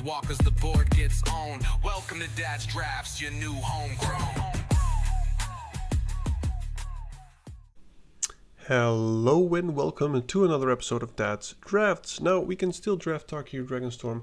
walk as the board gets owned. Welcome to Dad's Drafts, your new homegrown. Hello and welcome to another episode of Dad's Drafts. Now, we can still draft Tarkir Dragonstorm,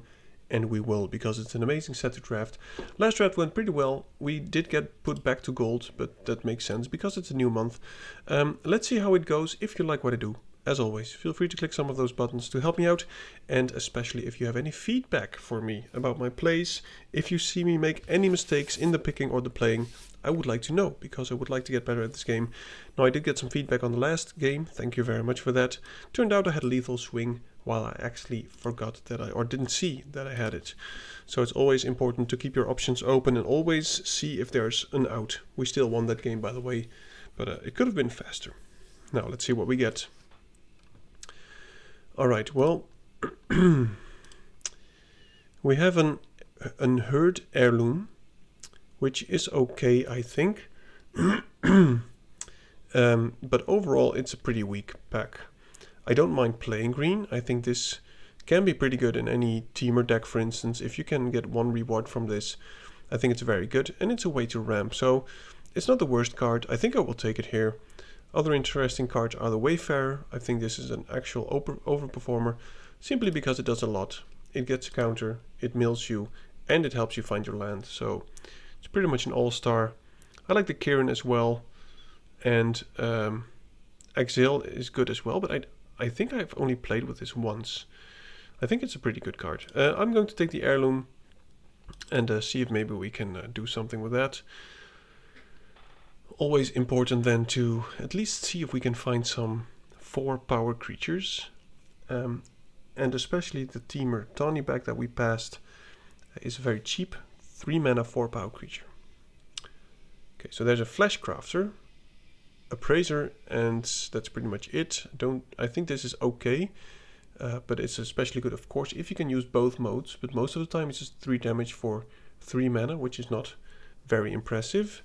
and we will, because it's an amazing set to draft. Last draft went pretty well. We did get put back to gold, but that makes sense because it's a new month. Let's see how it goes. If you like what I do, as always, feel free to click some of those buttons to help me out, and especially if you have any feedback for me about my plays. If you see me make any mistakes in the picking or the playing, I would like to know, because I would like to get better at this game. Now, I did get some feedback on the last game. Thank you very much for that. Turned out I had a lethal swing while I actually forgot that or didn't see that I had it. So it's always important to keep your options open and always see if there's an out. We still won that game, by the way, but it could have been faster. Now, let's see what we get. All right, well, we have an unheard heirloom, which is okay, I think. But overall, it's a pretty weak pack. I don't mind playing green. I think this can be pretty good in any teamer deck, for instance. If you can get one reward from this, I think it's very good. And it's a way to ramp, so it's not the worst card. I think I will take it here. Other interesting cards are the Wayfarer. I think this is an actual overperformer, simply because it does a lot. It gets a counter, it mills you, and it helps you find your land. So it's pretty much an all-star. I like the Kieran as well, and Exile is good as well, but I think I've only played with this once. I think it's a pretty good card. I'm going to take the heirloom and see if maybe we can do something with that. Always important then to at least see if we can find some 4-power creatures. And especially the teamer Tawny back that we passed is very cheap. 3 mana 4-power creature. Okay, so there's a Flash Crafter, Appraiser, and that's pretty much it. I think this is okay, but it's especially good, of course, if you can use both modes. But most of the time it's just 3 damage for 3 mana, which is not very impressive.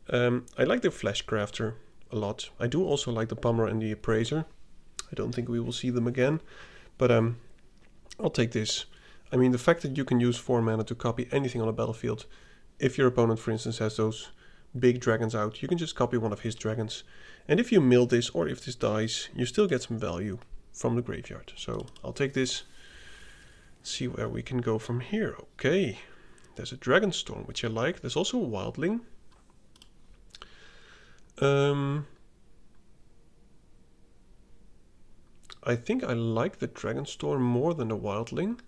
I like the Flash Crafter a lot. I do also like the Pummeler and the Appraiser. I don't think we will see them again, but I'll take this. I mean, the fact that you can use 4 mana to copy anything on a battlefield. If your opponent, for instance, has those big dragons out, you can just copy one of his dragons. And if you mill this, or if this dies, you still get some value from the graveyard. So I'll take this. See where we can go from here. Okay, there's a Dragonstorm, which I like. There's also a Wildling. I think I like the Dragonstorm more than the Wildling,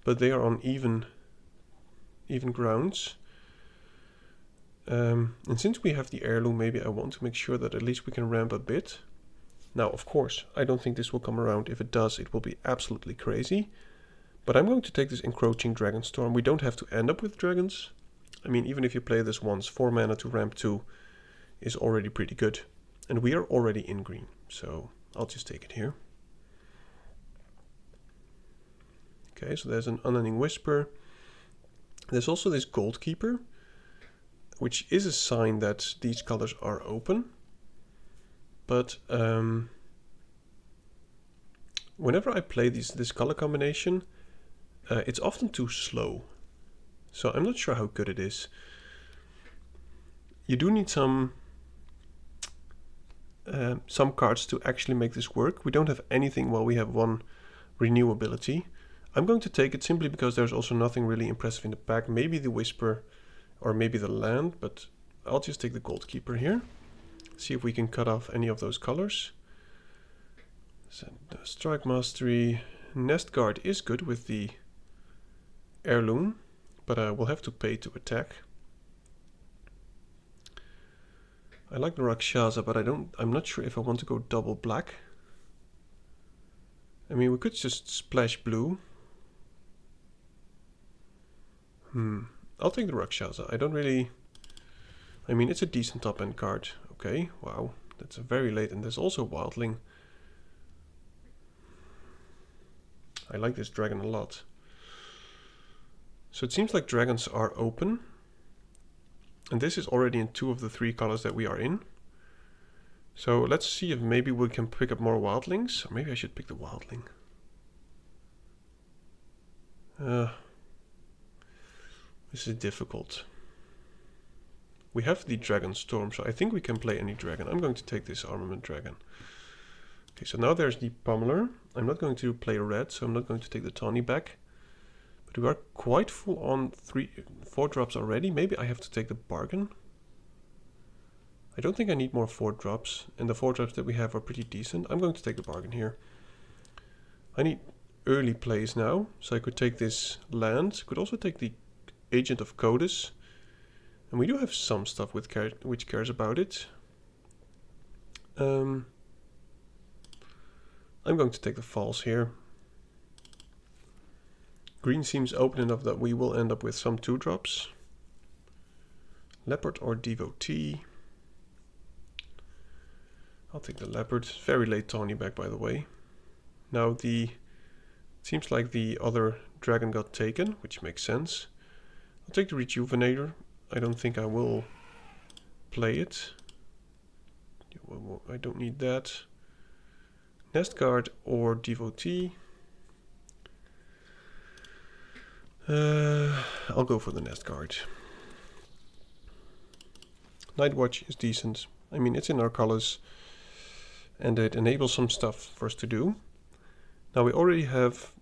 but they are on even grounds. And since we have the heirloom, maybe I want to make sure that at least we can ramp a bit. Now, of course, I don't think this will come around. If it does, it will be absolutely crazy. But I'm going to take this encroaching Dragonstorm. We don't have to end up with dragons. I mean, even if you play this once, 4 mana to ramp 2 is already pretty good. And we are already in green, so I'll just take it here. Okay, so there's an Unending Whisper. There's also this Goldkeeper, which is a sign that these colors are open. But whenever I play this color combination, it's often too slow. So I'm not sure how good it is. You do need some cards to actually make this work. We don't have anything while we have 1 renew ability. I'm going to take it simply because there's also nothing really impressive in the pack. Maybe the Whisper or maybe the land, but I'll just take the Goldkeeper here. See if we can cut off any of those colors. So, Strike Mastery. Nest Guard is good with the heirloom, but we'll have to pay to attack. I like the Rakshasa, but I'm not sure if I want to go double black. I mean, we could just splash blue. I'll take the Rakshasa. I mean, it's a decent top-end card. Okay, wow, that's a very late, and there's also Wildling. I like this dragon a lot. So it seems like dragons are open. And this is already in 2 of the 3 colors that we are in. So let's see if maybe we can pick up more Wildlings. Or maybe I should pick the Wildling. This is difficult. We have the Dragonstorm, so I think we can play any dragon. I'm going to take this Armament Dragon. Okay, so now there's the Pummeler. I'm not going to play red, so I'm not going to take the Tawny back. But we are quite full on 4 drops already. Maybe I have to take the Bargain. I don't think I need more 4 drops, and the 4 drops that we have are pretty decent. I'm going to take the Bargain here. I need early plays now, so I could take this land. Could also take the Agent of Codus. And we do have some stuff with which cares about it. I'm going to take the falls here. Green seems open enough that we will end up with some 2 drops. Leopard or Devotee. I'll take the Leopard. Very late Tawny back, by the way. Now it seems like the other dragon got taken, which makes sense. I'll take the Rejuvenator. I don't think I will play it. I don't need that. Nest Guard or Devotee. I'll go for the Nest Guard. Night Watch is decent. I mean, it's in our colors, and it enables some stuff for us to do. Now we already have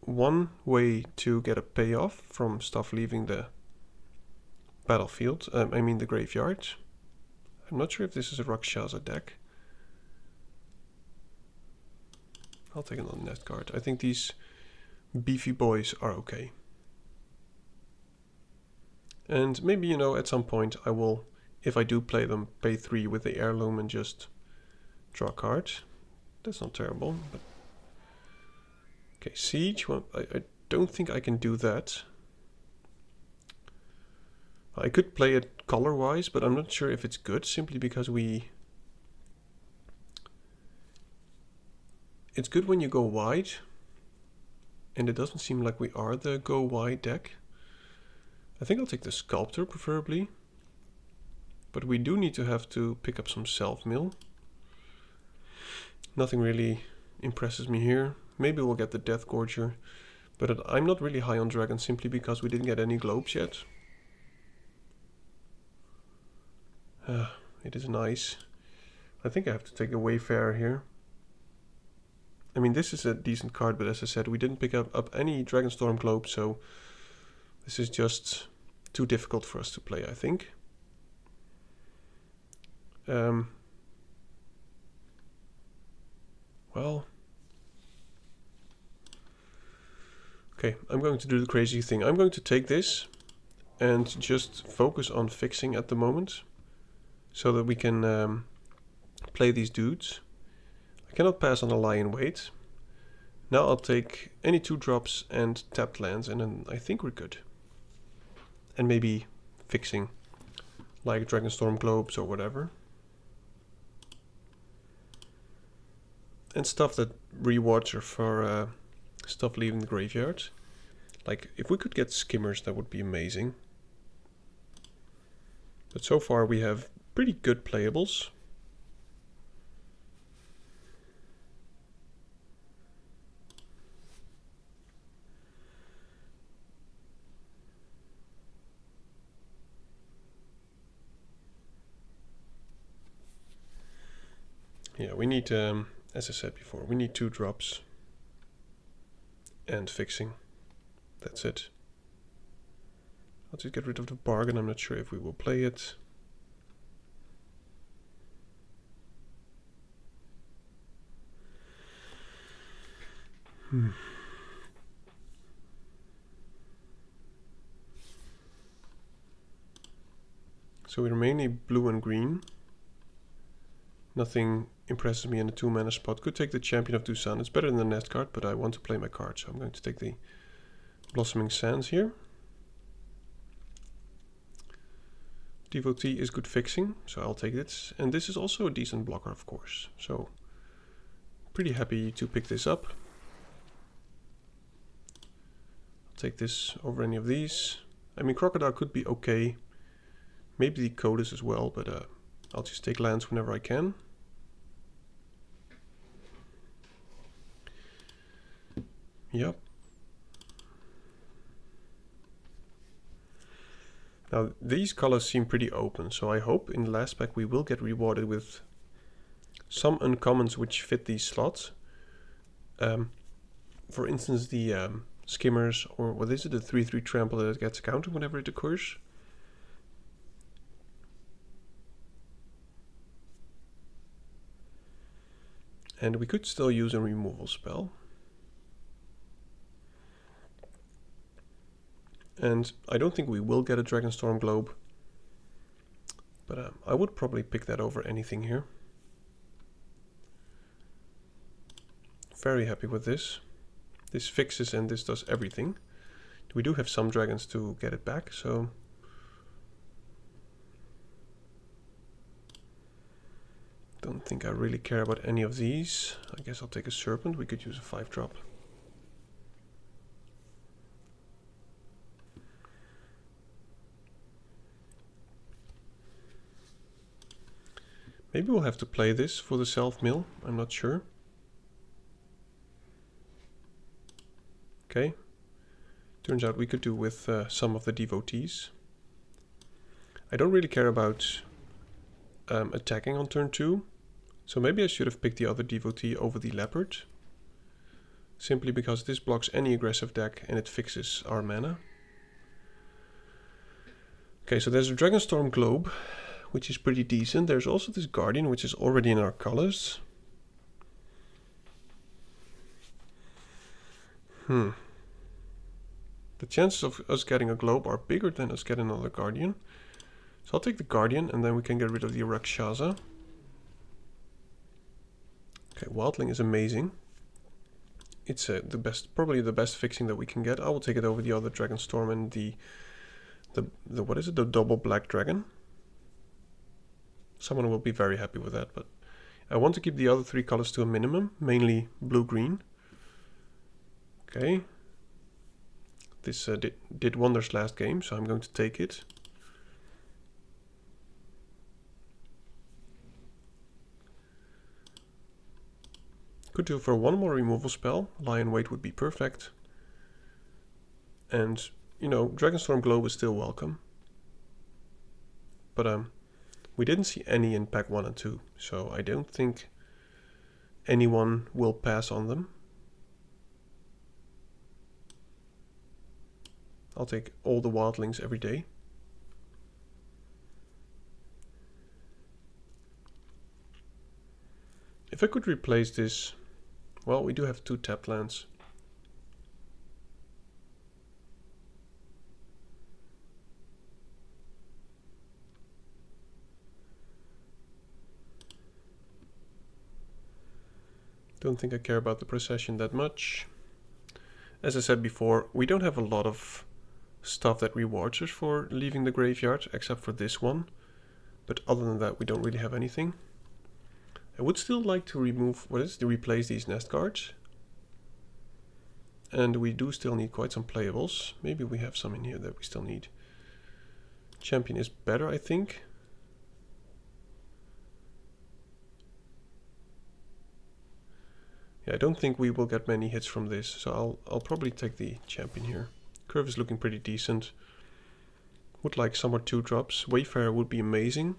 one way to get a payoff from stuff leaving the battlefield. I mean the graveyard. I'm not sure if this is a Rakshasa deck. I'll take another Nest Guard. I think these beefy boys are okay. And maybe, you know, at some point I will, if I do play them, pay 3 with the Heirloom and just draw a card. That's not terrible. But okay, Siege. Well, I don't think I can do that. I could play it color-wise, but I'm not sure if it's good, simply because it's good when you go wide, and it doesn't seem like we are the go wide deck. I think I'll take the Sculptor, preferably. But we do need to have to pick up some self-mill. Nothing really impresses me here. Maybe we'll get the Death Gorger, but I'm not really high on dragons simply because we didn't get any globes yet. It is nice. I think I have to take a Wayfarer here. I mean, this is a decent card, but as I said, we didn't pick up any Dragonstorm Globe, so this is just too difficult for us to play, I think. Well, okay, I'm going to do the crazy thing. I'm going to take this and just focus on fixing at the moment, so that we can play these dudes. I cannot pass on a Lie in Wait. Now I'll take any 2 drops and tapped lands, and then I think we're good. And maybe fixing, like Dragonstorm Globes or whatever. And stuff that rewards are for stuff leaving the graveyard. Like, if we could get Skimmers, that would be amazing. But so far we have pretty good playables. Yeah, we need, as I said before, we need 2 drops and fixing. That's it. I'll just get rid of the Bargain. I'm not sure if we will play it. So we remain a blue and green. Nothing impresses me in the 2-mana spot. Could take the Champion of Dusan. It's better than the Nest card, but I want to play my card, so I'm going to take the Blossoming Sands here. Devotee is good fixing, so I'll take it. And this is also a decent blocker, of course. So, pretty happy to pick this up. I'll take this over any of these. I mean, Crocodile could be okay. Maybe the Codus as well, but I'll just take lands whenever I can. Yep. Now these colors seem pretty open, so I hope in the last pack we will get rewarded with some uncommons which fit these slots. For instance, the skimmers, or what is it, the 3/3 trample that gets countered whenever it occurs. And we could still use a removal spell. And I don't think we will get a Dragonstorm Globe, but I would probably pick that over anything here. Very happy with this. This fixes and this does everything. We do have some dragons to get it back, so don't think I really care about any of these. I guess I'll take a Serpent. We could use a 5-drop. Maybe we'll have to play this for the self-mill, I'm not sure. Okay, turns out we could do with some of the devotees. I don't really care about attacking on turn 2, so maybe I should have picked the other devotee over the leopard. Simply because this blocks any aggressive deck and it fixes our mana. Okay, so there's a Dragonstorm Globe, which is pretty decent. There's also this Guardian, which is already in our colors. The chances of us getting a Globe are bigger than us getting another Guardian. So I'll take the Guardian, and then we can get rid of the Rakshasa. Okay, Wildling is amazing. It's probably the best fixing that we can get. I will take it over the other Dragonstorm and the what is it? The double black dragon. Someone will be very happy with that, but I want to keep the other 3 colors to a minimum, mainly blue-green. Okay. This did wonders last game, so I'm going to take it. Could do for one more removal spell. Lion Weight would be perfect. And, you know, Dragonstorm Globe is still welcome. But we didn't see any in pack 1 and 2, so I don't think anyone will pass on them. I'll take all the wildlings every day. If I could replace this, well, we do have 2 Taplands. Don't think I care about the procession that much. As I said before, we don't have a lot of stuff that rewards us for leaving the graveyard, except for this one. But other than that, we don't really have anything. I would still like to replace these nest guards. And we do still need quite some playables. Maybe we have some in here that we still need. Champion is better, I think. Yeah, I don't think we will get many hits from this, so I'll probably take the champion here. Curve is looking pretty decent. Would like some or 2 drops. Wayfarer would be amazing.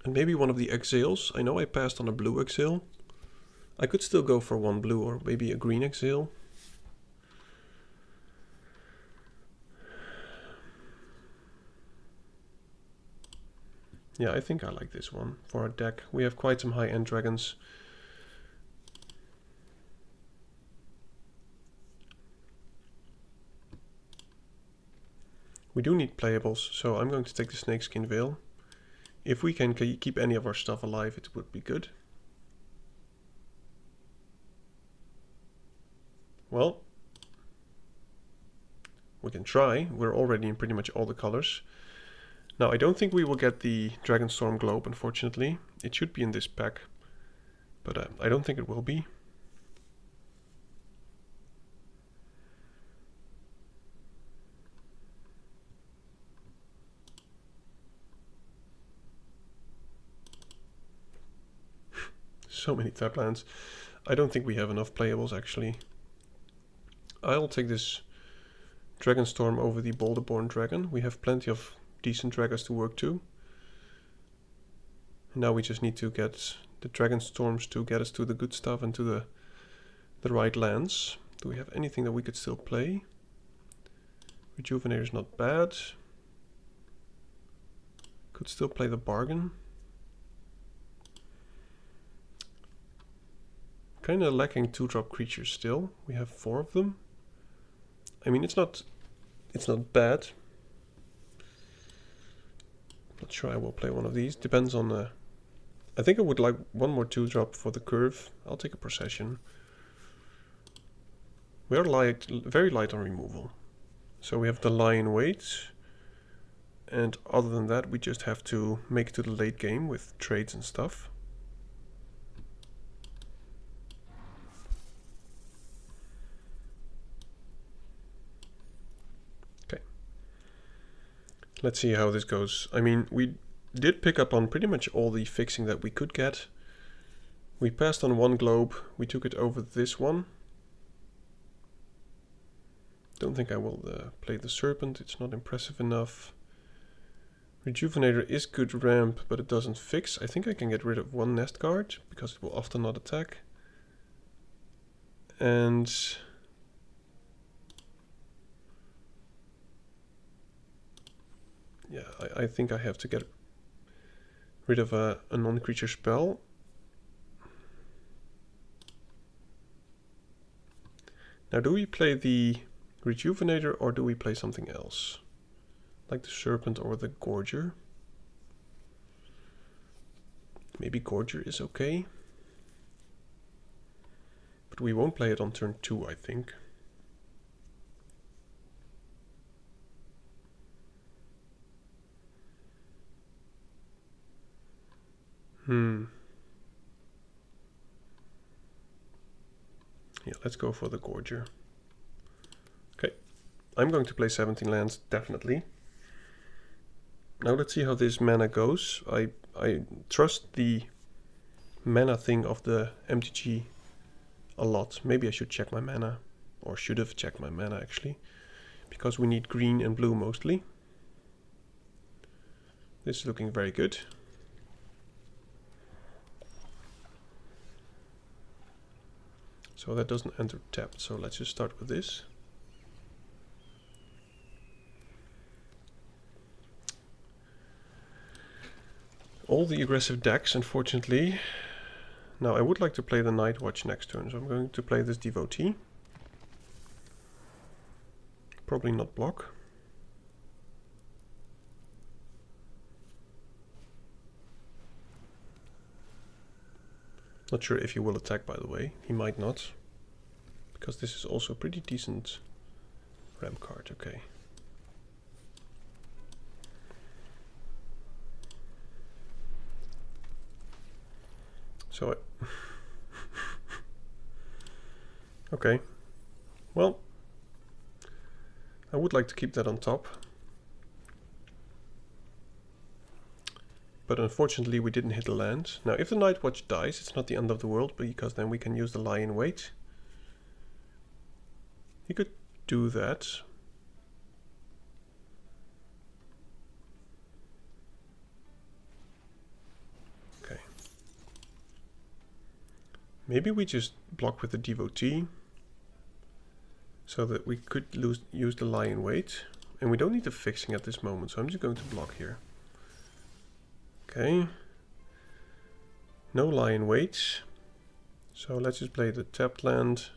And maybe one of the Exiles. I know I passed on a blue Exile. I could still go for 1 blue or maybe a green Exile. Yeah, I think I like this one for our deck. We have quite some high-end dragons. We do need playables, so I'm going to take the Snakeskin Veil. If we can keep any of our stuff alive, it would be good. Well, we can try. We're already in pretty much all the colors. Now, I don't think we will get the Dragonstorm Globe, unfortunately. It should be in this pack, but I don't think it will be. So many Taplands. I don't think we have enough playables, actually. I'll take this Dragonstorm over the Boulderborn Dragon. We have plenty of decent dragons to work to. And now we just need to get the Dragonstorms to get us to the good stuff and to the right lands. Do we have anything that we could still play? Rejuvenator is not bad. Could still play the bargain. Kinda lacking 2-drop creatures still. We have 4 of them. I mean, it's not bad. Not sure I will play one of these. Depends on the... I think I would like one more 2-drop for the curve. I'll take a Procession. We are very light on removal. So we have the lie in wait. And other than that, we just have to make it to the late game with trades and stuff. Okay. Let's see how this goes. I mean, we did pick up on pretty much all the fixing that we could get. We passed on one globe. We took it over this one. Don't think I will play the Serpent. It's not impressive enough. Rejuvenator is good ramp, but it doesn't fix. I think I can get rid of one Nest Guard, because it will often not attack. And... yeah, I think I have to get rid of a non-creature spell. Now, do we play the Rejuvenator or do we play something else? Like the Serpent or the Gorger? Maybe Gorger is okay. But we won't play it on turn 2, I think. Yeah, let's go for the Gorger. Okay, I'm going to play 17 lands, definitely. Now let's see how this mana goes. I trust the mana thing of the MTG a lot. Maybe I should check my mana, or should have checked my mana actually, because we need green and blue mostly. This is looking very good. So that doesn't enter tapped, so let's just start with this. All the aggressive decks, unfortunately. Now I would like to play the Night Watch next turn, so I'm going to play this Devotee. Probably not block. Not sure if he will attack, by the way. He might not. Because this is also a pretty decent ramp card. Okay. So okay. Well, I would like to keep that on top. But unfortunately we didn't hit the land. Now if the Night Watch dies, it's not the end of the world, because then we can use the lie in wait. You could do that. Okay. Maybe we just block with the Devotee, so that we could use the lie in wait. And we don't need the fixing at this moment, so I'm just going to block here. Okay. No lie in wait. So let's just play the tapped land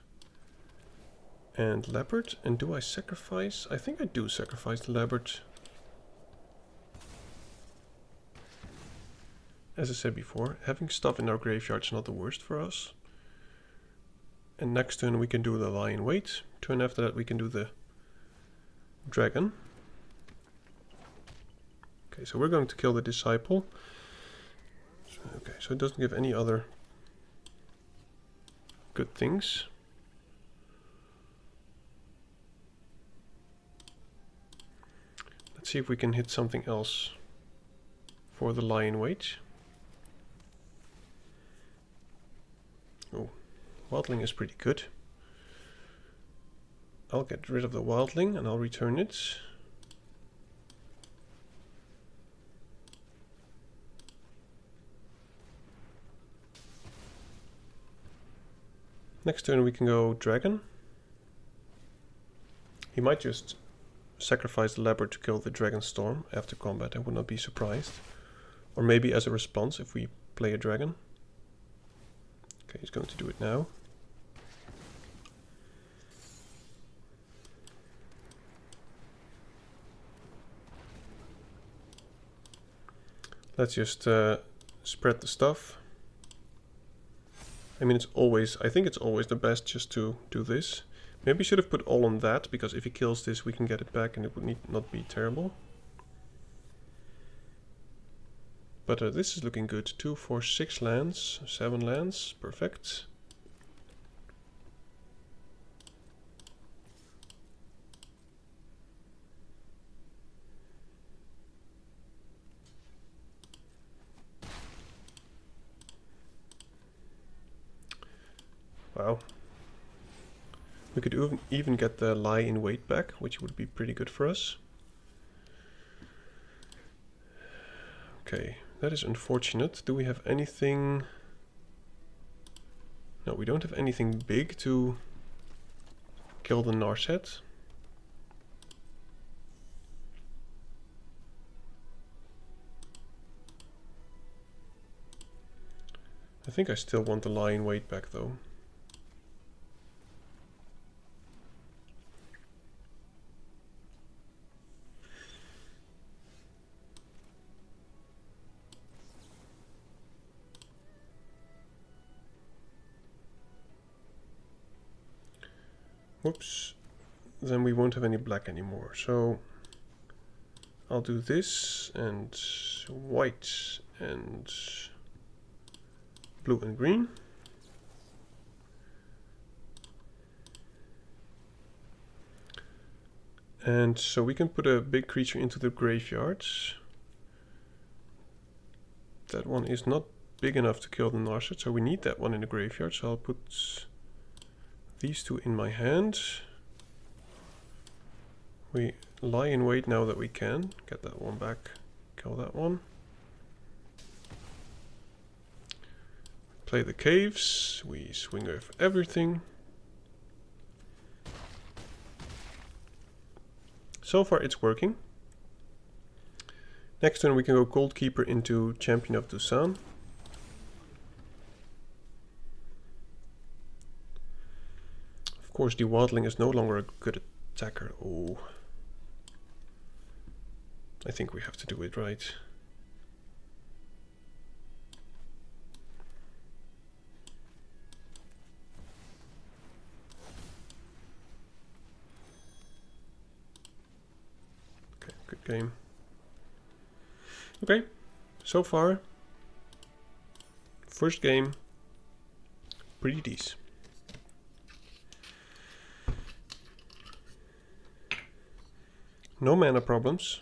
and Leopard. And do I sacrifice? I think I do sacrifice the Leopard. As I said before, having stuff in our graveyard is not the worst for us. And next turn we can do the lie in wait. Turn after that we can do the dragon. Okay, so we're going to kill the Disciple. Okay, so it doesn't give any other good things. Let's see if we can hit something else for the lie in wait. Oh, Waddling is pretty good. I'll get rid of the wildling and I'll return it. Next turn we can go dragon. He might just sacrifice the leopard to kill the Dragonstorm after combat, I would not be surprised. Or maybe as a response if we play a dragon. Okay, he's going to do it now. Let's just spread the stuff. I mean, I think it's always the best just to do this. Maybe should have put all on that, because if he kills this we can get it back and it would not be terrible. But this is looking good. 2, 4, 6 lands, 7 lands, perfect. Wow. We could even get the lie in wait back, which would be pretty good for us. Okay, that is unfortunate. Do we have anything? No, we don't have anything big to kill the Narset. I think I still want the lie in wait back though. Whoops, then we won't have any black anymore. So I'll do this and white and blue and green. And so we can put a big creature into the graveyard. That one is not big enough to kill the Narset, so we need that one in the graveyard. So I'll put these two in my hand. We lie in wait now that we can. Get that one back, kill that one. Play the caves, we swing with everything. So far it's working. Next turn we can go Goldkeeper into Champion of Dusan. Of course the Wildling is no longer a good attacker. Oh, I think we have to do it right. Okay, good game. Okay, so far, first game, pretty decent. No mana problems.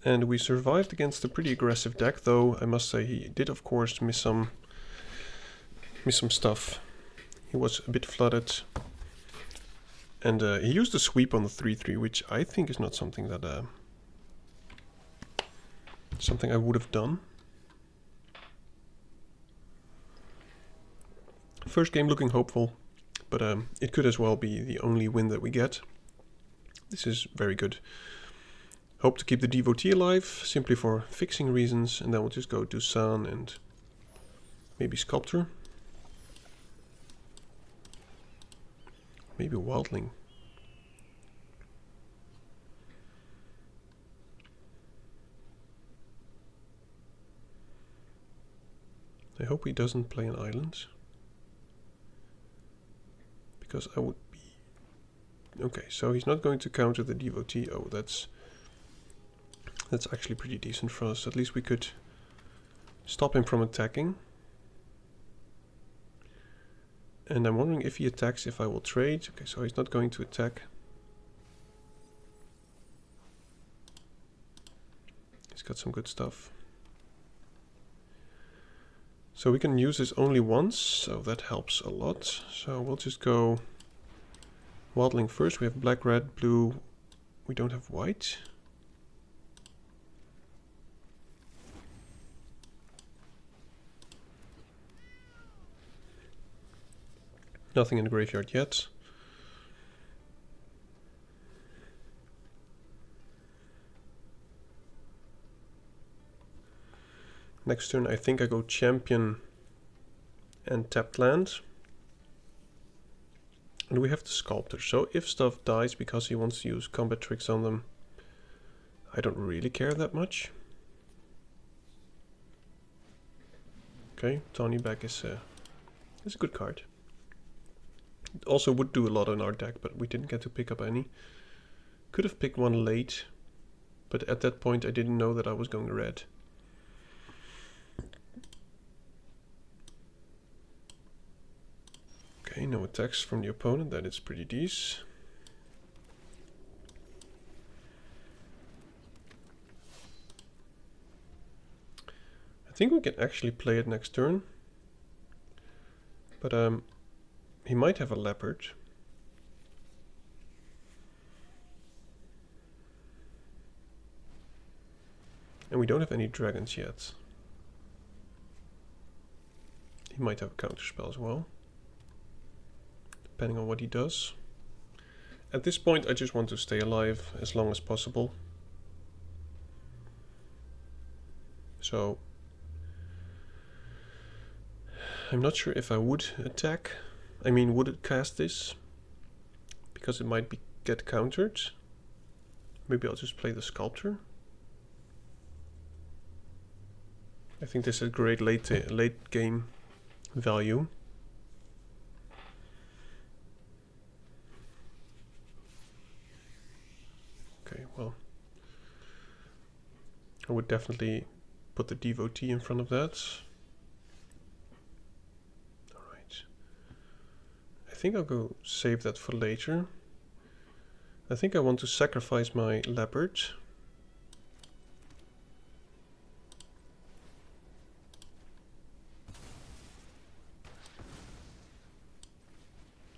And we survived against a pretty aggressive deck, though I must say he did of course miss some stuff. He was a bit flooded. And he used a sweep on the 3/3, which I think is not something that something I would have done. First game looking hopeful, but it could as well be the only win that we get. This is very good. Hope to keep the Devotee alive, simply for fixing reasons, and then we'll just go to Dusan and maybe Sculptor. Maybe Wildling. I hope he doesn't play an island. Because I would be... Okay, so he's not going to counter the Devotee. Oh, that's actually pretty decent for us. At least we could stop him from attacking. And I'm wondering if he attacks, if I will trade. Okay, so he's not going to attack. He's got some good stuff. So we can use this only once, so that helps a lot. So we'll just go Wildling first. We have black, red, blue. We don't have white. Nothing in the graveyard yet. Next turn I think I go champion and Taplands. And we have the sculptor, so if stuff dies because he wants to use combat tricks on them, I don't really care that much. Okay, Tawny back is a good card. It also would do a lot in our deck, but we didn't get to pick up any. Could have picked one late, but at that point I didn't know that I was going red. Okay, no attacks from the opponent, that is pretty decent. I think we can actually play it next turn. But he might have a leopard. And we don't have any dragons yet. He might have a counterspell as well, depending on what he does. At this point I just want to stay alive as long as possible. So I'm not sure if I would attack. I mean, would it cast this? Because it might get countered. Maybe I'll just play the sculptor. I think this is great late game value. Okay, well, I would definitely put the devotee in front of that. Alright. I think I'll go save that for later. I think I want to sacrifice my leopard.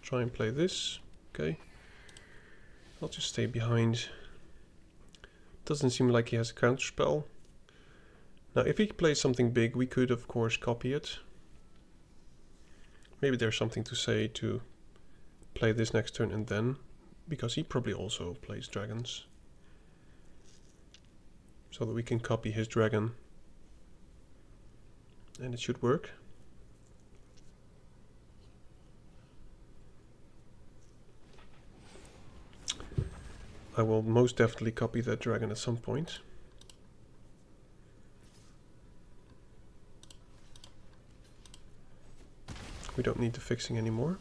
Try and play this. Okay. I'll just stay behind. Doesn't seem like he has a counterspell. Now if he plays something big, we could of course copy it. Maybe there's something to say to play this next turn and then, because he probably also plays dragons. So that we can copy his dragon. And it should work. I will most definitely copy that dragon at some point. We don't need the fixing anymore.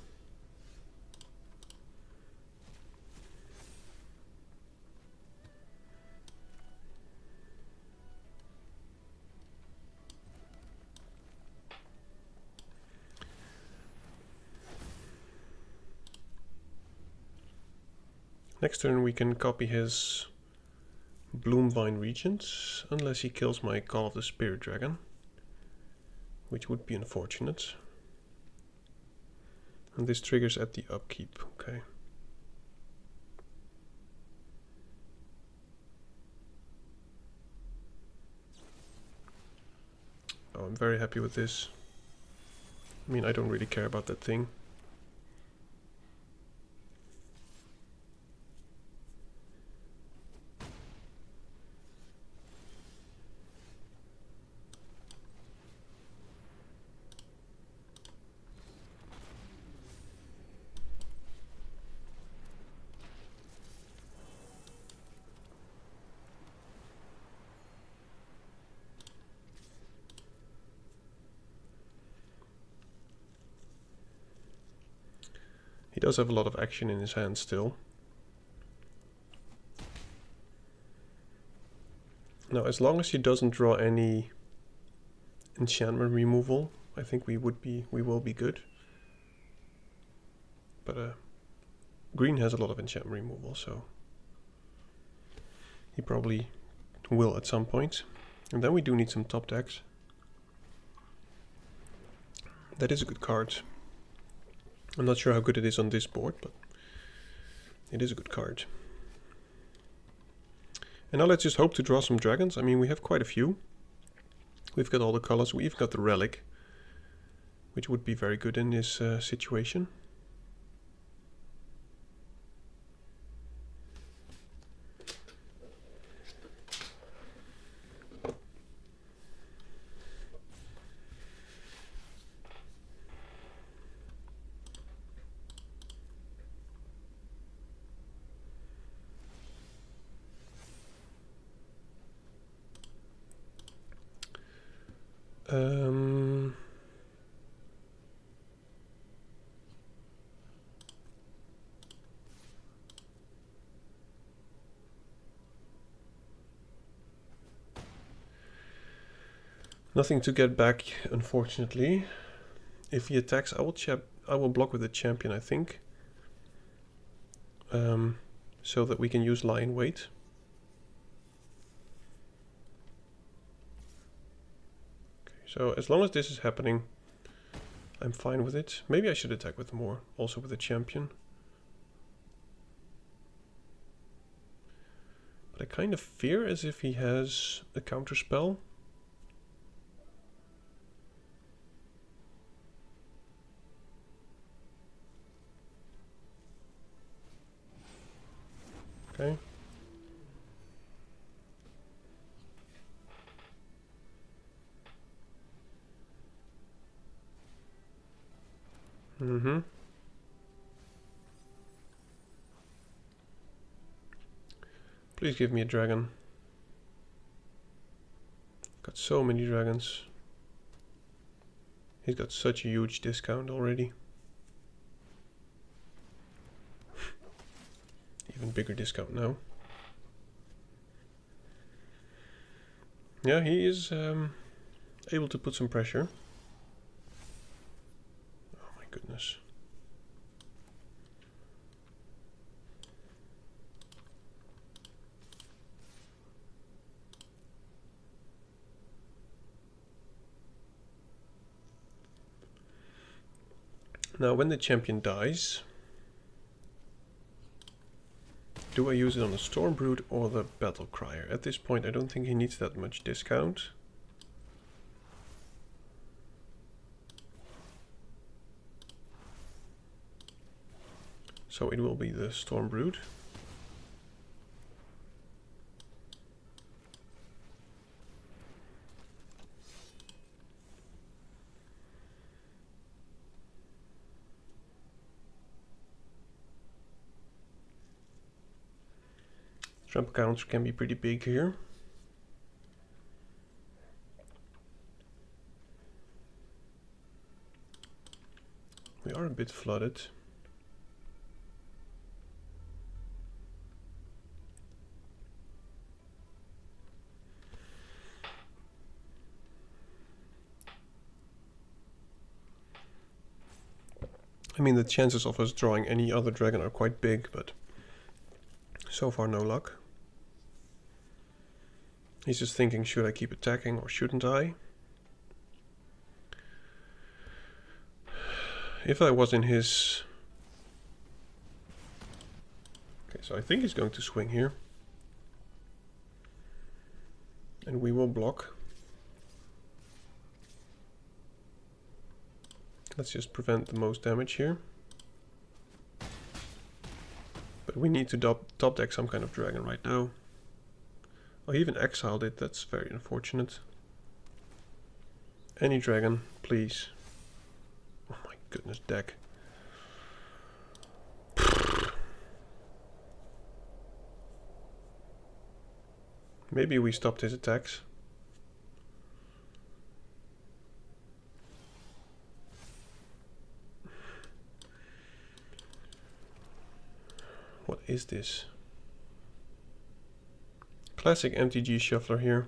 Next turn we can copy his Bloomvine Regent, unless he kills my Call of the Spirit Dragon, which would be unfortunate. And this triggers at the upkeep, okay. Oh, I'm very happy with this. I mean, I don't really care about that thing. He does have a lot of action in his hand still. Now, as long as he doesn't draw any enchantment removal, I think we will be good. But green has a lot of enchantment removal, so he probably will at some point. And then we do need some top decks. That is a good card. I'm not sure how good it is on this board, but it is a good card. And now let's just hope to draw some dragons. I mean, we have quite a few. We've got all the colors. We even got the relic, which would be very good in this situation. Nothing to get back, unfortunately. If he attacks, I will block with the champion, I think. So that we can use lie in wait. Okay, so as long as this is happening, I'm fine with it. Maybe I should attack with more, also with the champion. But I kind of fear as if he has a counter spell. Okay. Mm-hmm. Please give me a dragon. Got so many dragons. He's got such a huge discount already. Even bigger discount now. Yeah, he is able to put some pressure. Oh my goodness. Now when the champion dies, do I use it on the Stormbrood or the Battle Crier? At this point I don't think he needs that much discount. So it will be the Stormbrood. Trample counts can be pretty big here. We are a bit flooded. I mean, the chances of us drawing any other dragon are quite big, but so far no luck. He's just thinking, should I keep attacking or shouldn't I? If I was in his... Okay, so I think he's going to swing here. And we will block. Let's just prevent the most damage here. But we need to top deck some kind of dragon right now. Oh, he even exiled it. That's very unfortunate. Any dragon, please. Oh my goodness, deck. Maybe we stopped his attacks. What is this? Classic MTG shuffler here.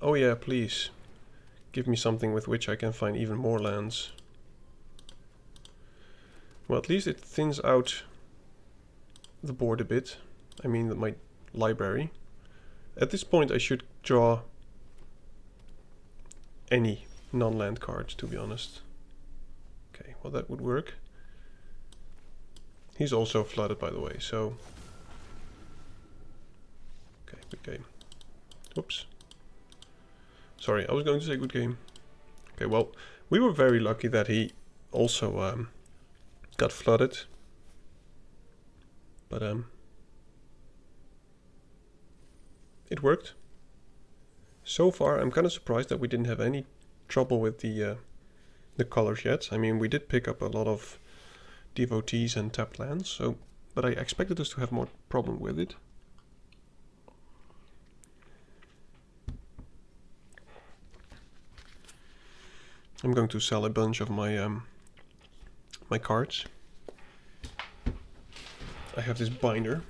Oh yeah, please. Give me something with which I can find even more lands. Well, at least it thins out the board a bit. I mean, my library. At this point, I should draw any non-land cards, to be honest. Okay, well, that would work. He's also flooded, by the way, so... Okay, good game. Oops. Sorry, I was going to say good game. Okay, well, we were very lucky that he also got flooded. But it worked. So far, I'm kind of surprised that we didn't have any trouble with the colors yet. I mean, we did pick up a lot of devotees and Taplands, so, but I expected us to have more problem with it. I'm going to sell a bunch of my my cards. I have this binder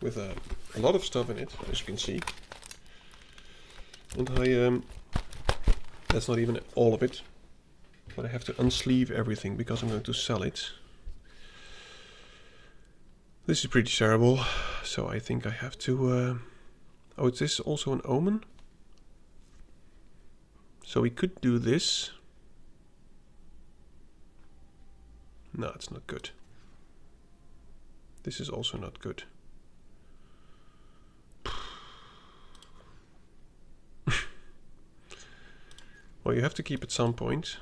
with a lot of stuff in it, as you can see. And that's not even all of it, but I have to unsleeve everything because I'm going to sell it. This is pretty terrible, so I think I have to... oh, is this also an omen? So we could do this. No, it's not good. This is also not good. Well, you have to keep at some point.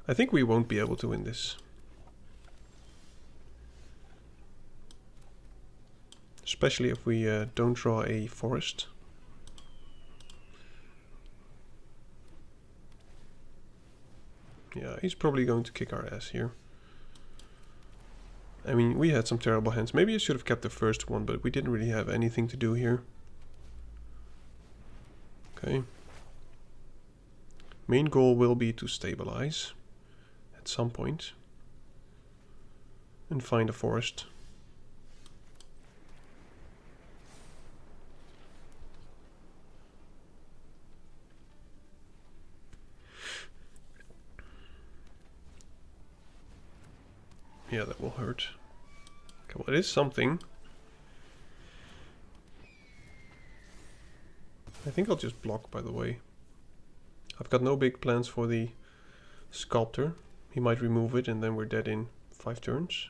I think we won't be able to win this. Especially if we don't draw a forest. Yeah, he's probably going to kick our ass here. I mean, we had some terrible hands. Maybe I should have kept the first one, but we didn't really have anything to do here. Okay. Main goal will be to stabilize at some point and find a forest. Yeah, that will hurt. Okay, well, it is something. I think I'll just block, by the way. I've got no big plans for the sculptor. He might remove it and then we're dead in 5 turns.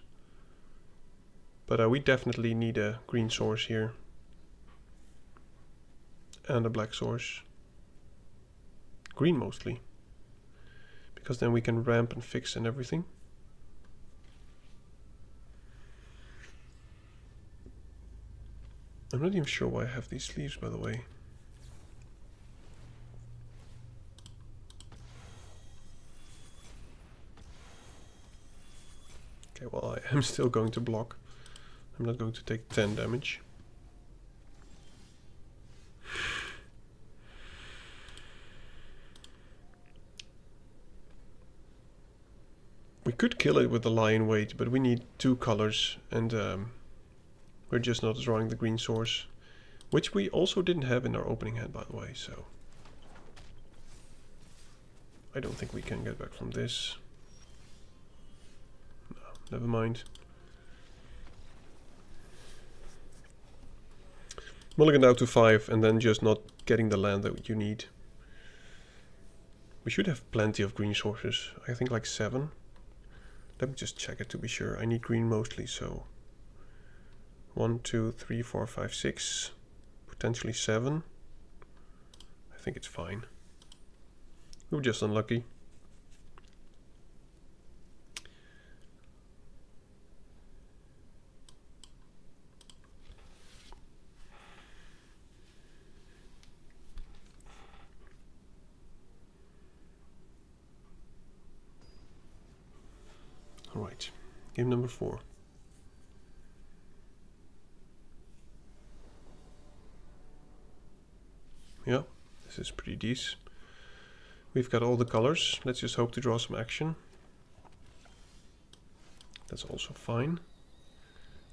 But we definitely need a green source here. And a black source. Green mostly. Because then we can ramp and fix and everything. I'm not even sure why I have these sleeves, by the way. Okay, well, I am still going to block. I'm not going to take 10 damage. We could kill it with the lion weight, but we need 2 colors, and we're just not drawing the green source, which we also didn't have in our opening hand, by the way, so I don't think we can get back from this. No, never mind. Mulligan out to 5 and then just not getting the land that you need. We should have plenty of green sources. I think like 7. Let me just check it to be sure. I need green mostly, so 1, 2, 3, 4, 5, 6, potentially 7. I think it's fine. We were just unlucky. All right, game number 4. Yeah, this is pretty decent. We've got all the colors. Let's just hope to draw some action. That's also fine.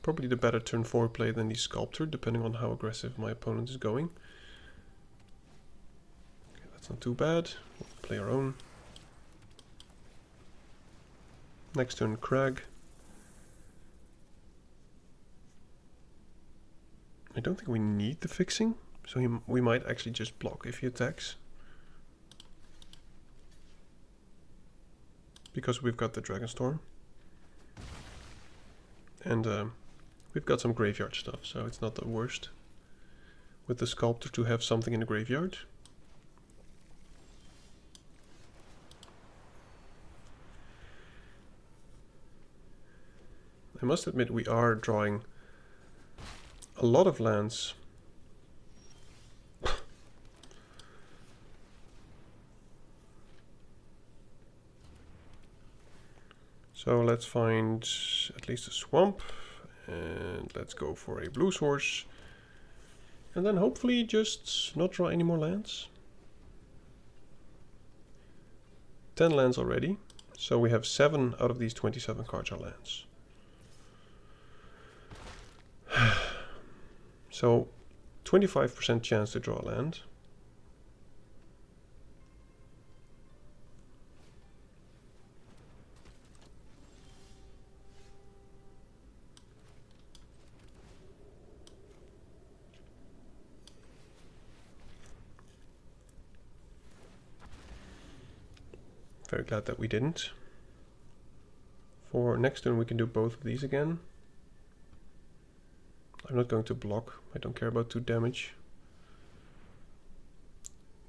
Probably the better turn 4 play than the sculptor, depending on how aggressive my opponent is going. Okay, That's not too bad. We'll play our own. Next turn, Crag. I don't think we need the fixing, so we might actually just block if he attacks. Because we've got the Dragonstorm. And we've got some graveyard stuff, so it's not the worst with the Sculptor to have something in the graveyard. I must admit we are drawing a lot of lands. So let's find at least a swamp, and let's go for a blue source, and then hopefully just not draw any more lands. 10 lands already, so we have 7 out of these 27 cards are lands. So 25% chance to draw a land. Very glad that we didn't. For next turn we can do both of these again. I'm not going to block, I don't care about 2 damage.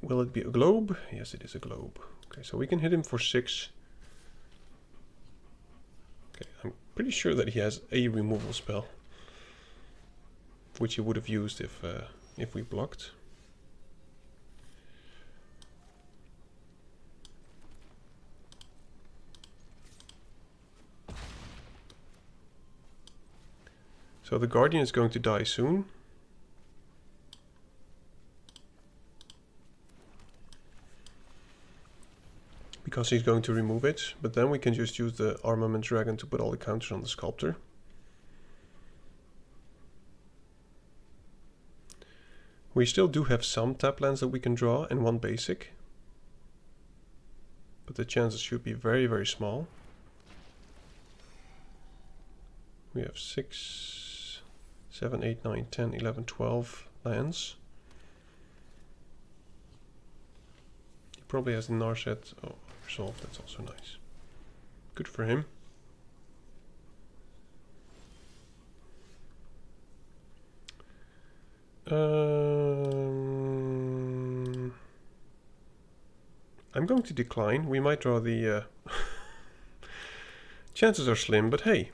Will it be a globe? Yes, it is a globe. Okay, so we can hit him for 6. Okay, I'm pretty sure that he has a removal spell, which he would have used if we blocked. So the Guardian is going to die soon. Because he's going to remove it, but then we can just use the Armament Dragon to put all the counters on the Sculptor. We still do have some Taplands that we can draw and 1 basic. But the chances should be very, very small. We have 6, 7, 8, 9, 10, 11, 12 lands. He probably has the Narset. Oh, resolved, that's also nice. Good for him. I'm going to decline. We might draw the... chances are slim, but hey.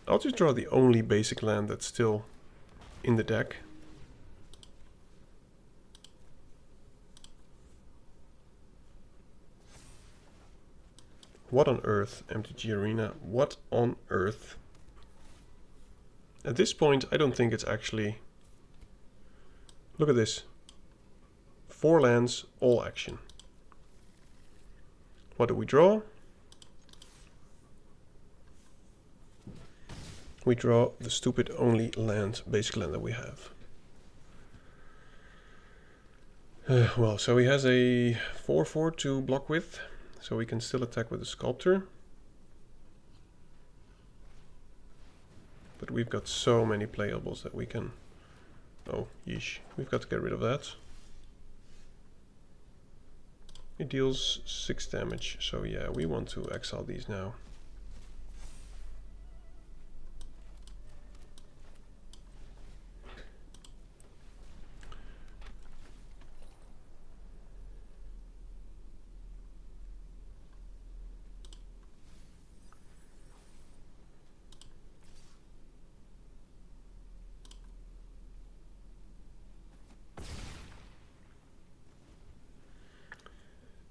I'll just draw the only basic land that's still in the deck. What on earth, MTG Arena? What on earth? At this point, I don't think it's actually... Look at this. 4 lands, all action. What do we draw? We draw the stupid only land, basic land that we have. Well, so he has a 4/4 to block with, so we can still attack with the Sculptor. But we've got so many playables that we can... Oh, yeesh. We've got to get rid of that. It deals 6 damage, so yeah, we want to exile these now.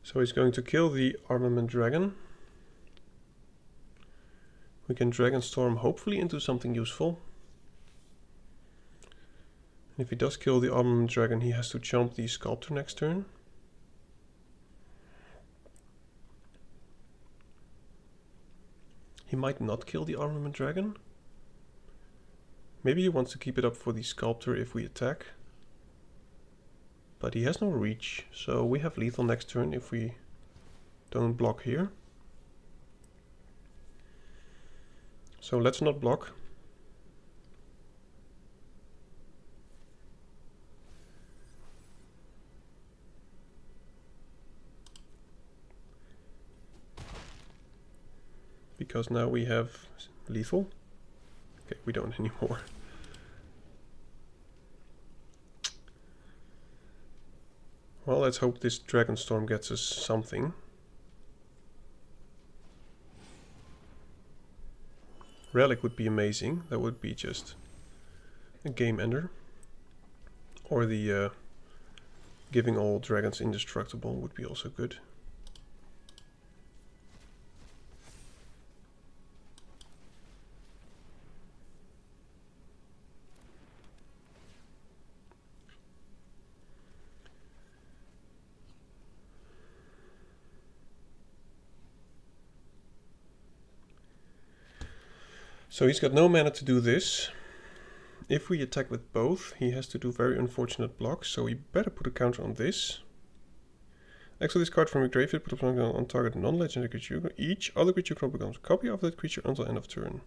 So he's going to kill the Armament Dragon. We can Dragonstorm hopefully into something useful. And if he does kill the Armament Dragon, he has to chomp the Sculptor next turn. He might not kill the Armament Dragon. Maybe he wants to keep it up for the Sculptor if we attack. But he has no reach, so we have lethal next turn if we don't block here. So let's not block. Because now we have lethal. Okay, we don't anymore. Well, let's hope this Dragonstorm gets us something. Relic would be amazing. That would be just a game ender. Or the giving all dragons indestructible would be also good. So he's got no mana to do this. If we attack with both, he has to do very unfortunate blocks, so we better put a counter on this. Exile this card from your graveyard, put a counter on target non-legendary creature. Each other creature control becomes a copy of that creature until end of turn.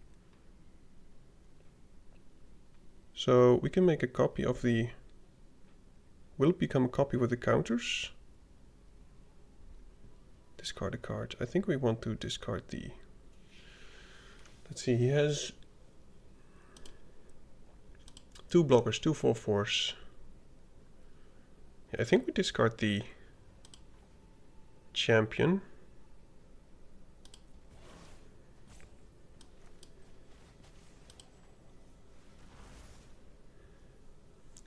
So we can make a copy of the... Will it become a copy with the counters? Discard a card. I think we want to discard the... Let's see, he has 2 blockers, 2 4/4s. Yeah, I think we discard the champion.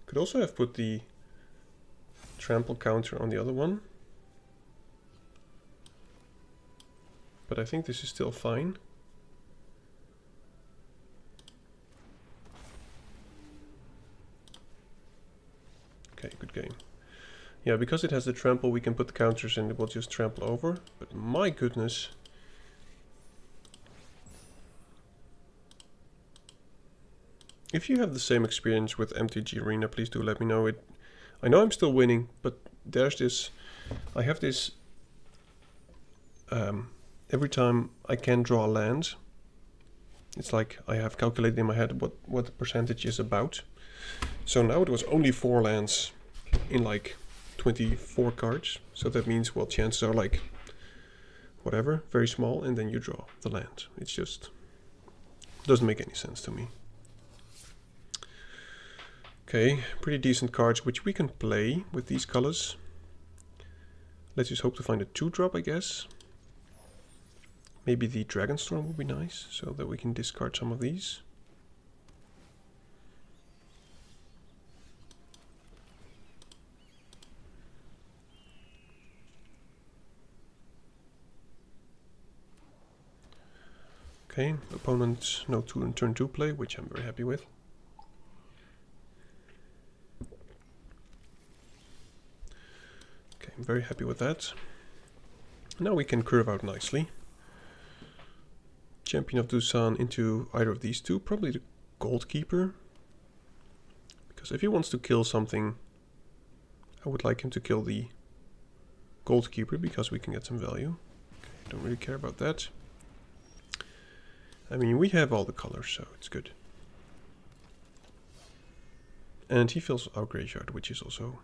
Could also have put the trample counter on the other one. But I think this is still fine. Okay, good game. Yeah, because it has the trample, we can put the counters and it will just trample over. But my goodness. If you have the same experience with MTG Arena, please do let me know. I know I'm still winning, but there's this... I have this... every time I can draw a land, it's like I have calculated in my head what the percentage is about. So now it was only 4 lands in like 24 cards. So that means, well, chances are like whatever, very small, and then you draw the land. It's just doesn't make any sense to me. Okay, pretty decent cards which we can play with these colors. Let's just hope to find a 2-drop, I guess. Maybe the Dragonstorm would be nice, so that we can discard some of these. Okay, opponent no turn 2 play, which I'm very happy with. Okay, I'm very happy with that. Now we can curve out nicely. Champion of Dusan into either of these two, probably the Goldkeeper. Because if he wants to kill something, I would like him to kill the Goldkeeper because we can get some value. Okay, don't really care about that. I mean, we have all the colors, so it's good. And he fills our graveyard, which is also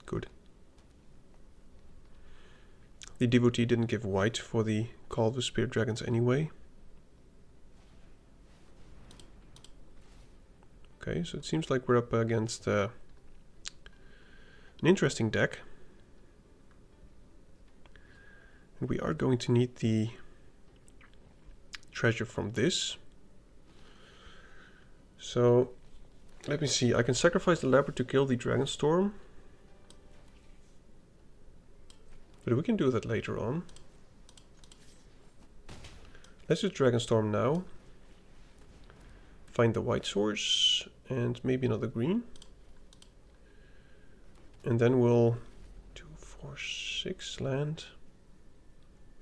good. The Devotee didn't give white for the Call of the Spirit Dragons anyway. Okay, so it seems like we're up against an interesting deck. And we are going to need the treasure from this. So, let me see. I can sacrifice the leopard to kill the Dragonstorm. But we can do that later on. Let's do Dragonstorm now. Find the white source and maybe another green. And then we'll 2, 4, 6 land.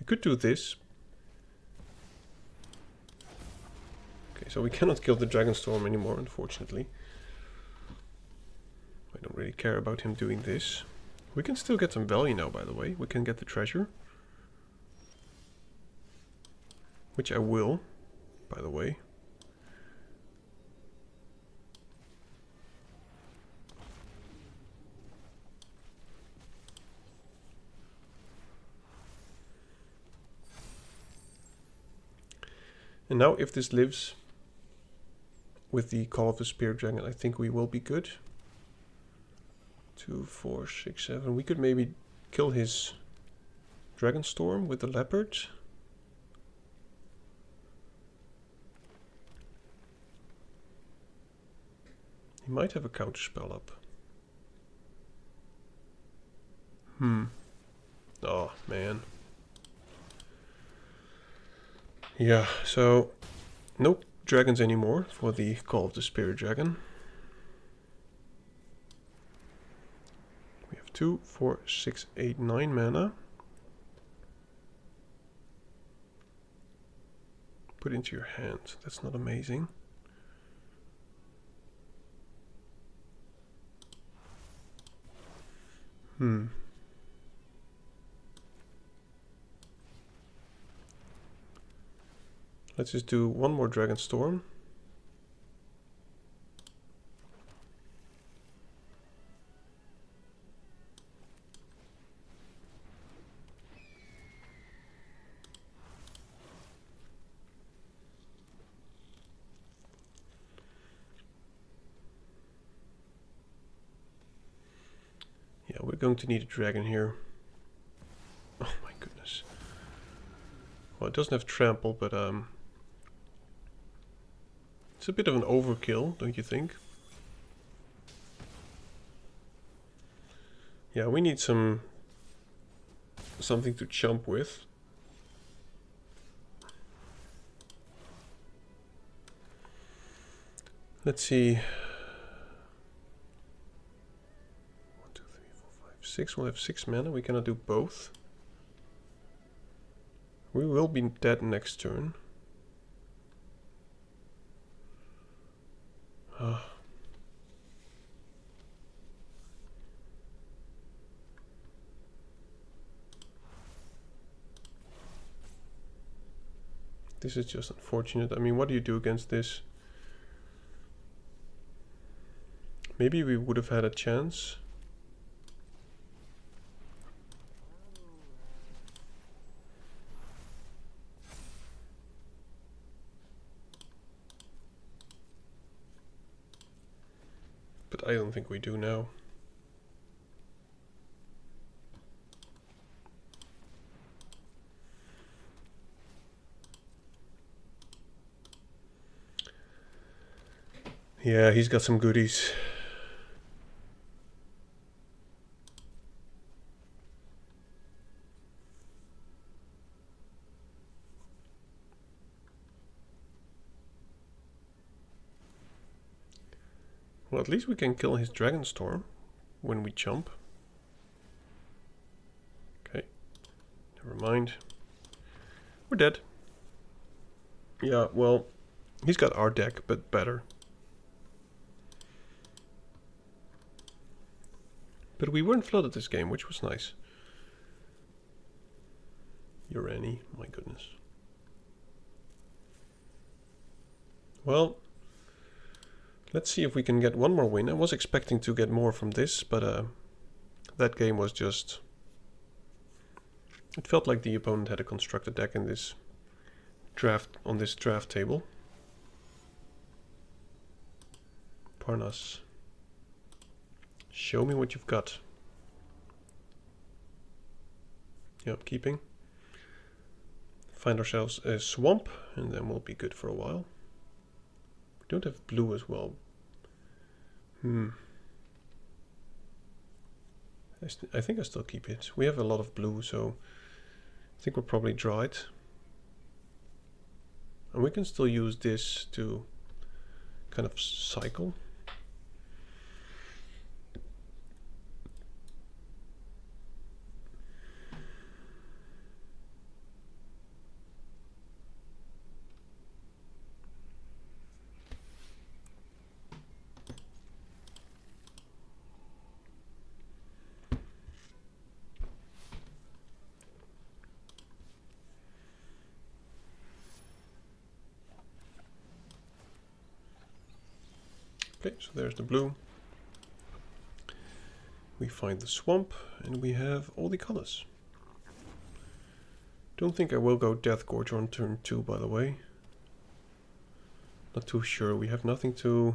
We could do this. Okay, so we cannot kill the Dragonstorm anymore, unfortunately. don't really care about him doing this. We can still get some value now, by the way. We can get the treasure. Which I will, by the way. And now if this lives with the Call of the Spear Dragon, I think we will be good. 2, 4, 6, 7. We could maybe kill his Dragonstorm with the Leopard. He might have a counterspell up. Oh, man. Yeah, so no dragons anymore for the Call of the Spirit Dragon. We have 2, 4, 6, 8, 9 mana. Put into your hand. That's not amazing. Let's just do one more Dragonstorm. Yeah, we're going to need a dragon here. Oh my goodness. Well, it doesn't have trample, but it's a bit of an overkill, don't you think? Yeah, we need something to chump with. Let's see. 1, 2, 3, 4, 5, 6. We'll have 6 mana. We cannot do both. We will be dead next turn. This is just unfortunate. I mean, what do you do against this? Maybe we would have had a chance. But I don't think we do now. Yeah, he's got some goodies. Well, at least we can kill his Dragonstorm when we jump. Okay, never mind. We're dead. Yeah, well, he's got our deck, but better. But we weren't flooded this game, which was nice. Urani, my goodness. Well, let's see if we can get one more win. I was expecting to get more from this, but that game was just... It felt like the opponent had a constructed deck in this draft, on this draft table. Parnas. Show me what you've got. Yep, keeping. Find ourselves a swamp, and then we'll be good for a while. We don't have blue as well. I think I still keep it. We have a lot of blue, so I think we'll probably draw it. And we can still use this to kind of cycle. Okay, so there's the blue. We find the swamp, and we have all the colors. Don't think I will go Death Gorge on turn 2, by the way. Not too sure. We have nothing to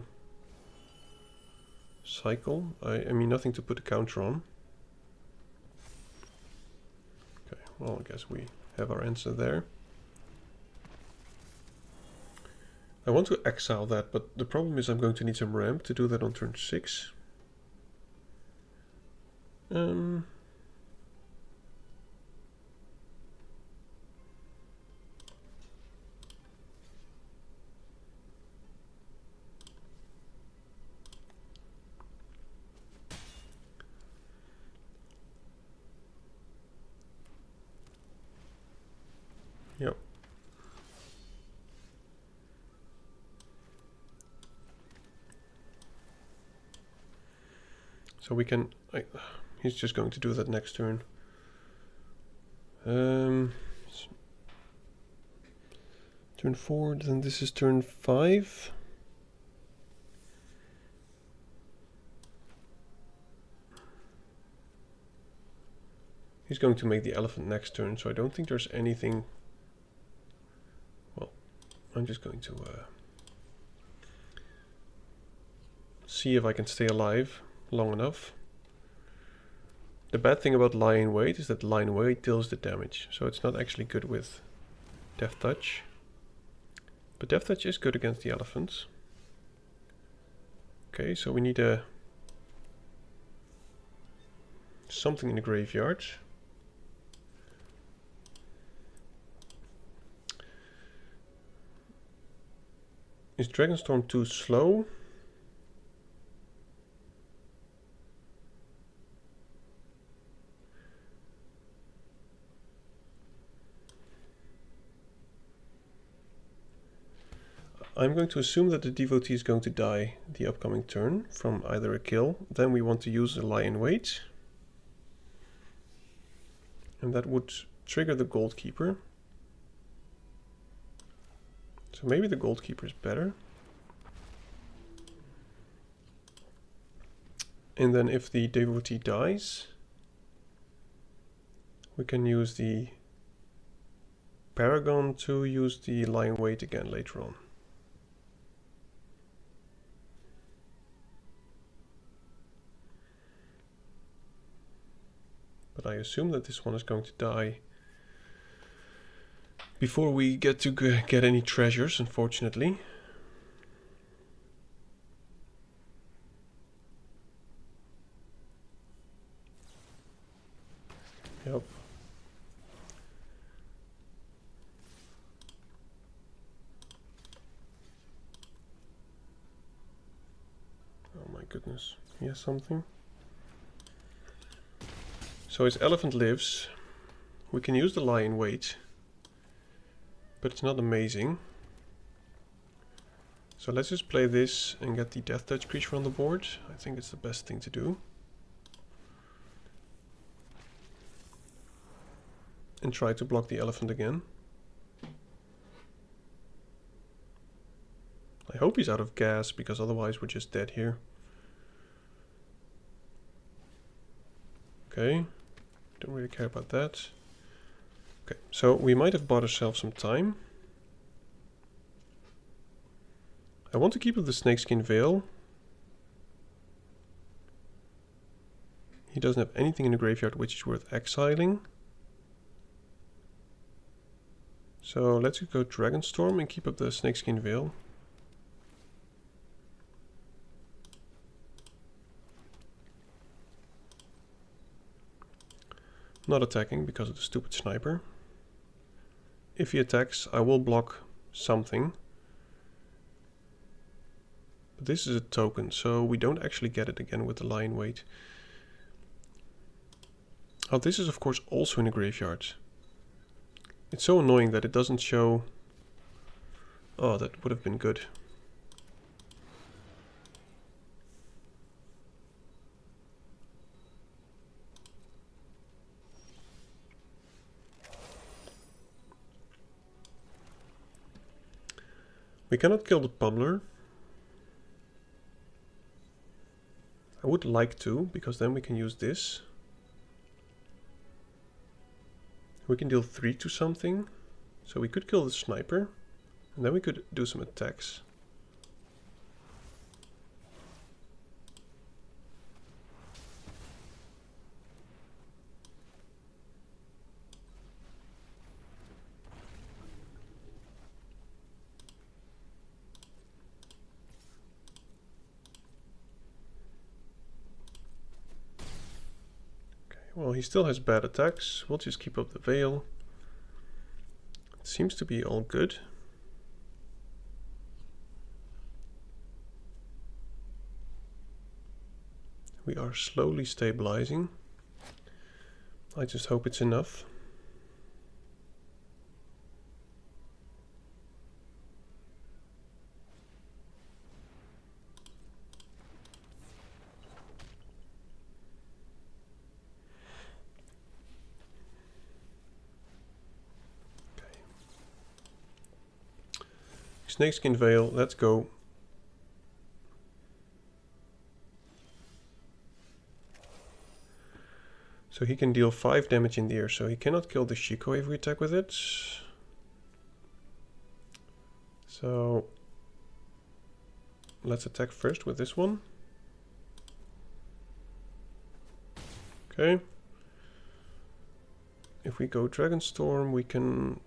cycle. I mean, nothing to put a counter on. Okay, well, I guess we have our answer there. I want to exile that, but the problem is I'm going to need some ramp to do that on turn 6. Yep. So we can... he's just going to do that next turn. Turn 4, then this is turn 5. He's going to make the elephant next turn, so I don't think there's anything... Well, I'm just going to see if I can stay alive long enough. The bad thing about Lie in Wait is that Lie in Wait deals the damage, so it's not actually good with Death Touch. But Death Touch is good against the elephants. Okay, so we need something in the graveyard. Is Dragonstorm too slow? I'm going to assume that the devotee is going to die the upcoming turn from either a kill. Then we want to use a Lie in Wait. And that would trigger the Goldkeeper. So maybe the Goldkeeper is better. And then if the devotee dies, we can use the Paragon to use the Lie in Wait again later on. But I assume that this one is going to die before we get to get any treasures, unfortunately. Yep. Oh my goodness. He has something. So his elephant lives. We can use the Lie in Wait, but it's not amazing. So let's just play this and get the Death Touch creature on the board. I think it's the best thing to do. And try to block the elephant again. I hope he's out of gas, because otherwise we're just dead here. Okay, don't really care about that. Okay, so we might have bought ourselves some time. I want to keep up the Snakeskin Veil. He doesn't have anything in the graveyard which is worth exiling. So let's go Dragonstorm and keep up the Snakeskin Veil. Not attacking because of the stupid sniper. If he attacks, I will block something. But this is a token, so we don't actually get it again with the Lie in Wait. Oh, this is of course also in the graveyard. It's so annoying that it doesn't show... Oh, that would have been good. We cannot kill the Pummeler. would like to, because then we can use this. We can deal 3 to something. So we could kill the sniper. And then we could do some attacks. Well, he still has bad attacks. We'll just keep up the veil. It seems to be all good. We are slowly stabilizing. I just hope it's enough. Snakeskin Veil, let's go. So he can deal 5 damage in the air, so he cannot kill the Shiko if we attack with it. So let's attack first with this one. Okay. If we go Dragonstorm, we can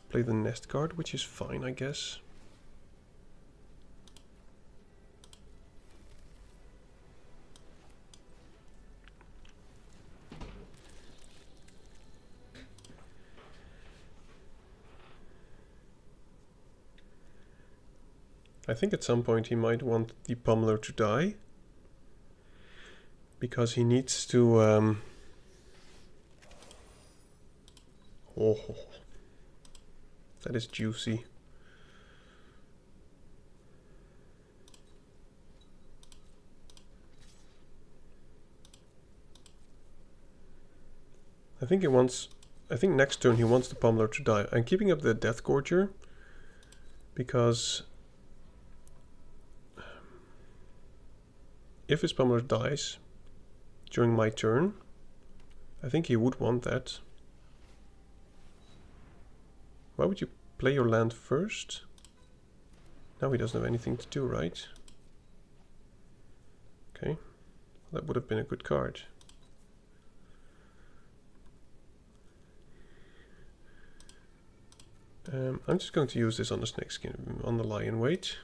play the nest card, which is fine, I guess. I think at some point he might want the Pummeler to die, because he needs to oh, that is juicy. I think next turn he wants the Pummeler to die. I'm keeping up the Death Gorger because if his Pummeler dies during my turn, I think he would want that. Why would you play your land first? Now he doesn't have anything to do, right? Okay, that would have been a good card. I'm just going to use this on the Snakeskin, on the Lion Weight.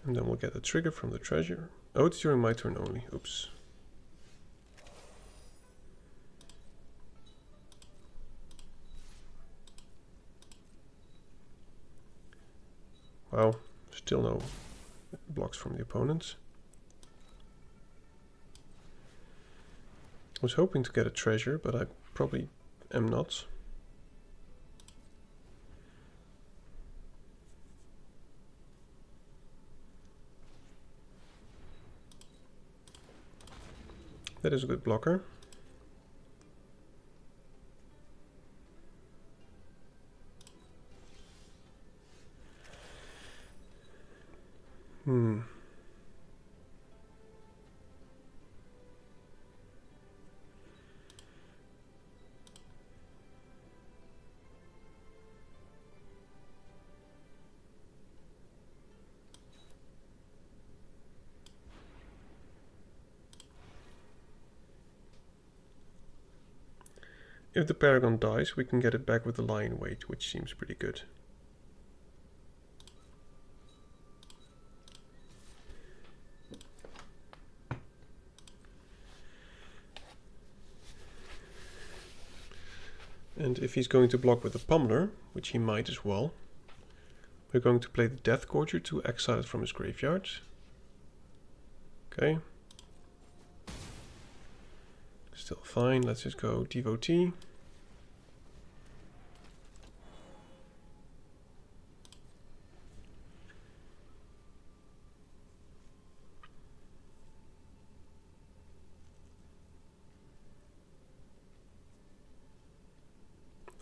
And then we'll get the trigger from the treasure. Oh, it's during my turn only. Oops. Wow, still no blocks from the opponents. I was hoping to get a treasure, but I probably am not. That is a good blocker. If the Paragon dies, we can get it back with the Lion Weight, which seems pretty good. And if he's going to block with the Pummeler, which he might as well, we're going to play the Death Gorger to exile it from his graveyard. Okay. Still fine, let's just go Devotee.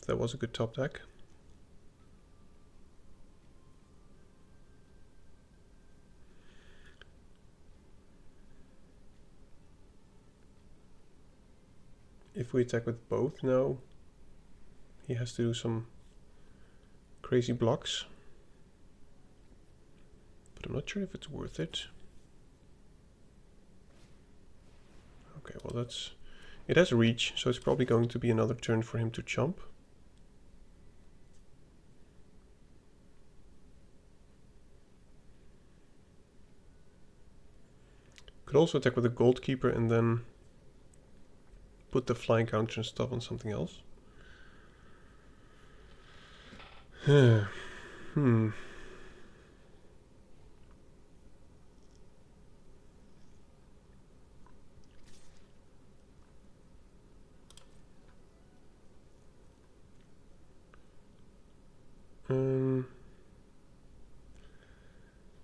That was a good top deck. If we attack with both now, he has to do some crazy blocks. But I'm not sure if it's worth it. Okay, well that's... It has reach, so it's probably going to be another turn for him to chomp. Could also attack with a Goldkeeper and then put the flying counter and stuff on something else. Hmm.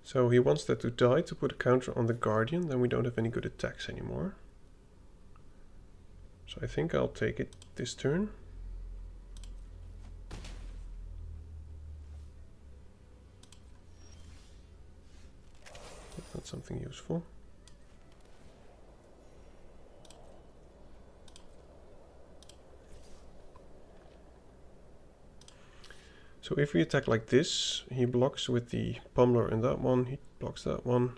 So he wants that to die to put a counter on the Guardian, then we don't have any good attacks anymore. So I think I'll take it this turn. That's something useful. So if we attack like this, he blocks with the Pummeler and that one, he blocks that one.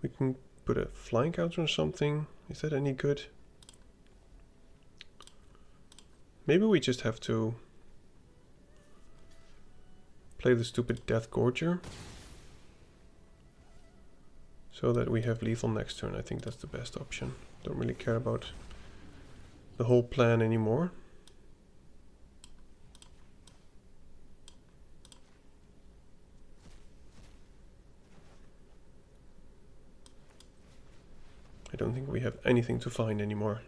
We can put a flying counter or something. Is that any good? Maybe we just have to play the stupid Death Gorger so that we have lethal next turn. I think that's the best option. Don't really care about the whole plan anymore. I don't think we have anything to find anymore.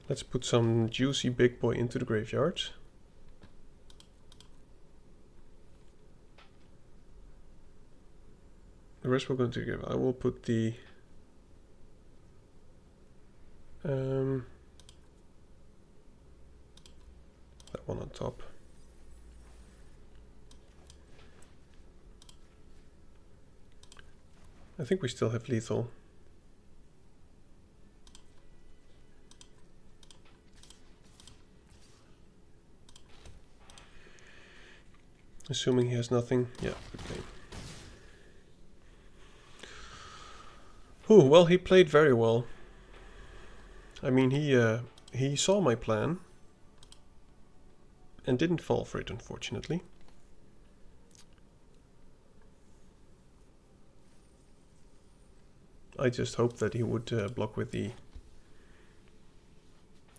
Let's put some juicy big boy into the graveyard. The rest will go into the graveyard. I will put the that one on top. I think we still have lethal. Assuming he has nothing. Yeah, good game. Oh, well, he played very well. I mean, he saw my plan and didn't fall for it, unfortunately. I just hoped that he would block with the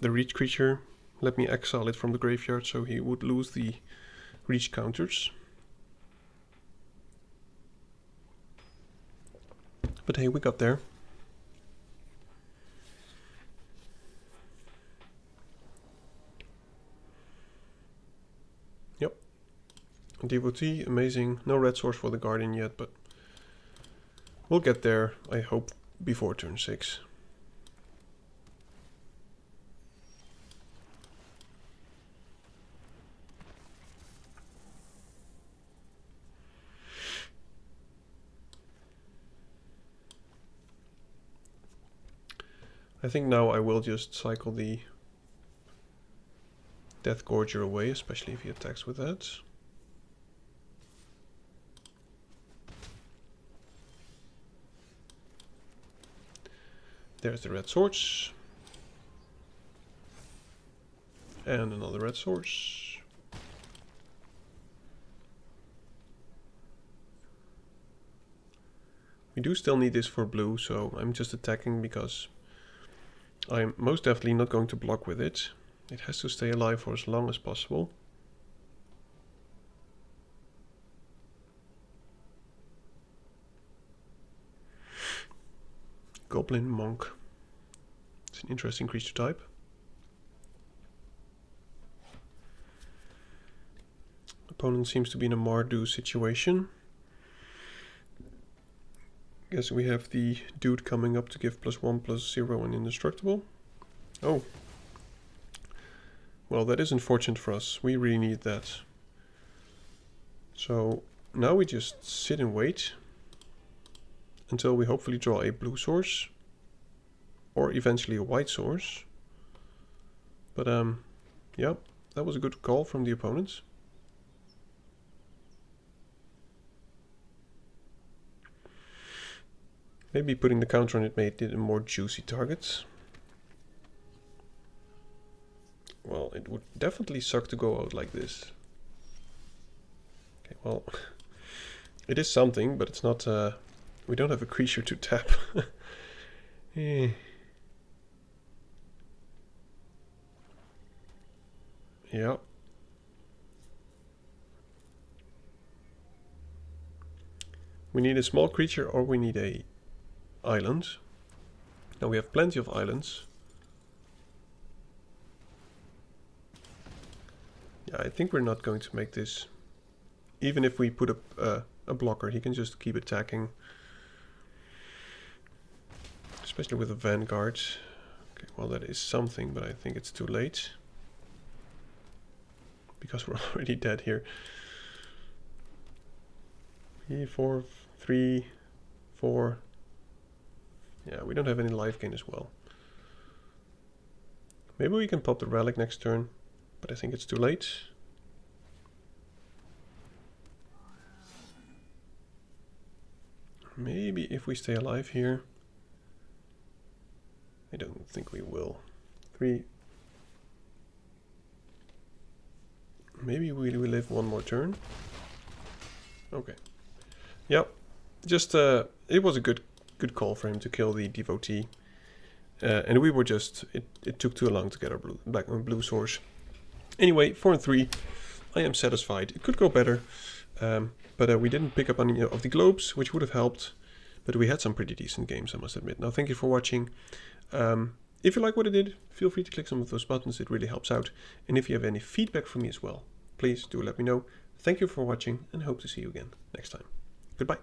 reach creature, let me exile it from the graveyard so he would lose the reach counters. But hey, we got there. Yep. Devotee, amazing. No red source for the Guardian yet, but we'll get there, I hope, before turn 6. I think now I will just cycle the Death Gorger away, especially if he attacks with that. There's the red source. And another red source. We do still need this for blue, so I'm just attacking because I'm most definitely not going to block with it. It has to stay alive for as long as possible. Goblin Monk. It's an interesting creature type. Opponent seems to be in a Mardu situation. Guess we have the dude coming up to give +1/+0 and indestructible. Oh. Well, that is unfortunate for us. We really need that. So now we just sit and wait until we hopefully draw a blue source or eventually a white source. But yeah, that was a good call from the opponents. Maybe putting the counter on it made it a more juicy target. Well, it would definitely suck to go out like this. Okay, well, it is something, but it's not, we don't have a creature to tap. Yeah. Yeah. We need a small creature or we need a island. Now we have plenty of islands. Yeah, I think we're not going to make this. Even if we put up a blocker, he can just keep attacking. Especially with a Vanguard. Okay, well that is something, but I think it's too late. Because we're already dead here. 4, 3, 4. Yeah, we don't have any life gain as well. Maybe we can pop the relic next turn, but I think it's too late. Maybe if we stay alive here. I don't think we will. 3. Maybe we live one more turn. Okay. Yep. Just it was a good call for him to kill the devotee. And we were just it took too long to get our blue source. Anyway, 4 and 3. I am satisfied. It could go better. But we didn't pick up any of the globes, which would have helped. But we had some pretty decent games, I must admit. Now, thank you for watching. If you like what I did, feel free to click some of those buttons. It really helps out. And if you have any feedback for me as well, please do let me know. Thank you for watching and hope to see you again next time. Goodbye.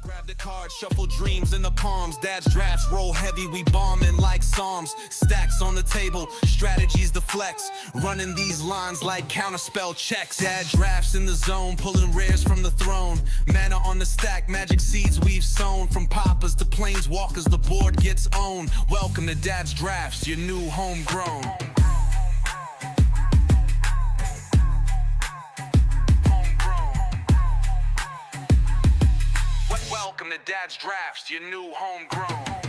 Grab the card, shuffle dreams in the palms. Dad's drafts roll heavy, we bombing like psalms. Stacks on the table, strategies to flex. Running these lines like counterspell checks. Dad drafts in the zone, pulling rares from the throne. Mana on the stack, magic seeds we've sown. From poppers to planeswalkers, the board gets owned. Welcome to Dad's drafts, your new homegrown. Welcome to Dad's drafts, your new homegrown.